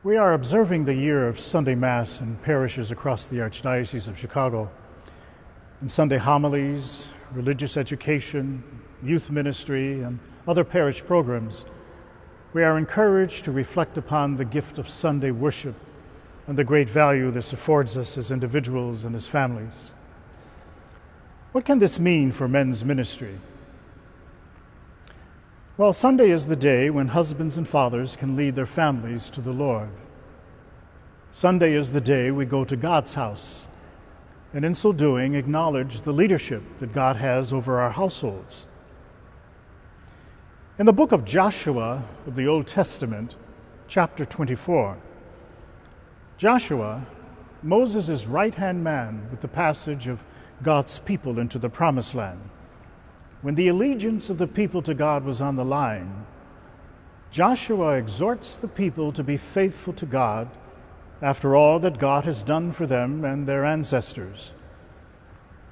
We are observing the year of Sunday Mass in parishes across the Archdiocese of Chicago. In Sunday homilies, religious education, youth ministry, and other parish programs, we are encouraged to reflect upon the gift of Sunday worship and the great value this affords us as individuals and as families. What can this mean for men's ministry? Well, Sunday is the day when husbands and fathers can lead their families to the Lord. Sunday is the day we go to God's house, and in so doing acknowledge the leadership that God has over our households. In the book of Joshua of the Old Testament, chapter 24, Joshua, Moses' right-hand man with the passage of God's people into the Promised Land. When the allegiance of the people to God was on the line, Joshua exhorts the people to be faithful to God after all that God has done for them and their ancestors.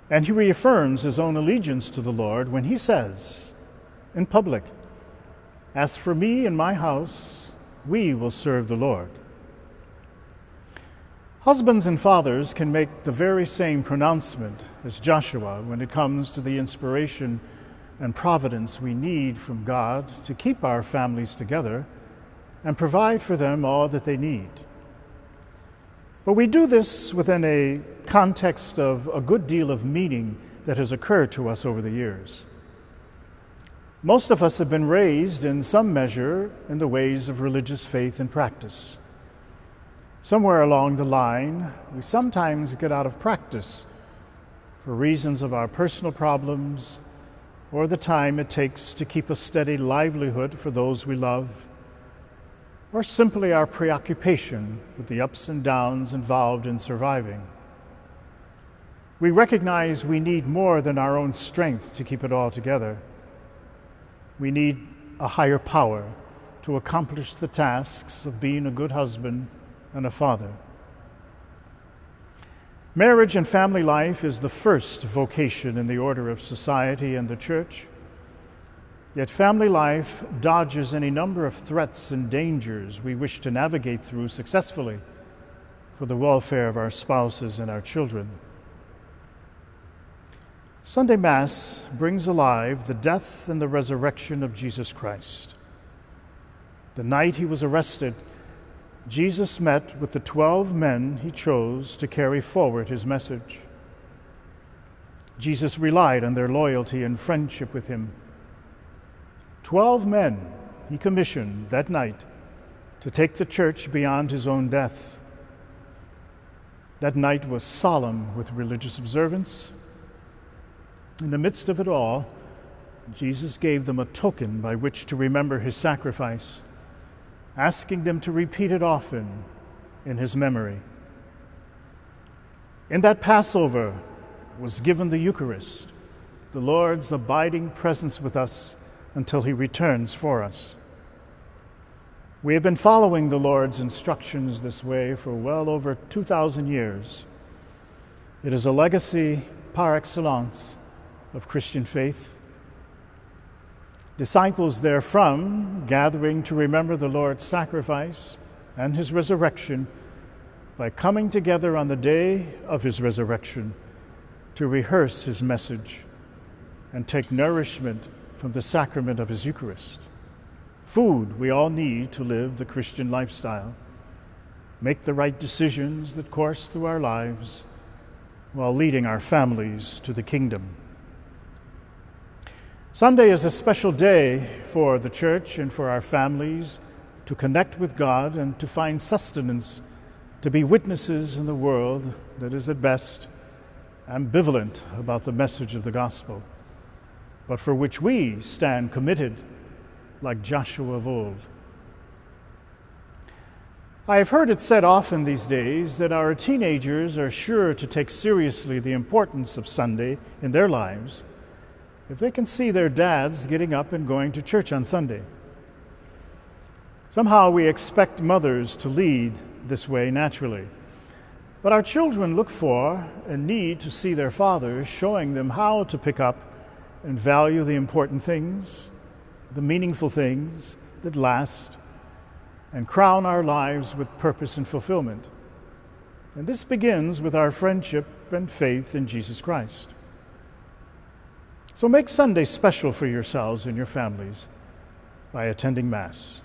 And he reaffirms his own allegiance to the Lord when he says, in public, "As for me and my house, we will serve the Lord." Husbands and fathers can make the very same pronouncement as Joshua when it comes to the inspiration and providence we need from God to keep our families together and provide for them all that they need. But we do this within a context of a good deal of meaning that has occurred to us over the years. Most of us have been raised in some measure in the ways of religious faith and practice. Somewhere along the line, we sometimes get out of practice for reasons of our personal problems or the time it takes to keep a steady livelihood for those we love, or simply our preoccupation with the ups and downs involved in surviving. We recognize we need more than our own strength to keep it all together. We need a higher power to accomplish the tasks of being a good husband and a father. Marriage and family life is the first vocation in the order of society and the church. Yet family life dodges any number of threats and dangers we wish to navigate through successfully for the welfare of our spouses and our children. Sunday Mass brings alive the death and the resurrection of Jesus Christ. The night he was arrested, Jesus met with the 12 men he chose to carry forward his message. Jesus relied on their loyalty and friendship with him. 12 men he commissioned that night to take the church beyond his own death. That night was solemn with religious observance. In the midst of it all, Jesus gave them a token by which to remember his sacrifice, asking them to repeat it often in his memory. In that Passover was given the Eucharist, the Lord's abiding presence with us until he returns for us. We have been following the Lord's instructions this way for well over 2,000 years. It is a legacy par excellence of Christian faith. Disciples therefrom, gathering to remember the Lord's sacrifice and his resurrection by coming together on the day of his resurrection to rehearse his message and take nourishment from the sacrament of his Eucharist. Food we all need to live the Christian lifestyle, make the right decisions that course through our lives while leading our families to the kingdom. Sunday is a special day for the church and for our families to connect with God and to find sustenance, to be witnesses in the world that is at best ambivalent about the message of the gospel, but for which we stand committed like Joshua of old. I have heard it said often these days that our teenagers are sure to take seriously the importance of Sunday in their lives if they can see their dads getting up and going to church on Sunday. Somehow we expect mothers to lead this way naturally. But our children look for and need to see their fathers showing them how to pick up and value the important things, the meaningful things that last, and crown our lives with purpose and fulfillment. And this begins with our friendship and faith in Jesus Christ. So make Sunday special for yourselves and your families by attending Mass.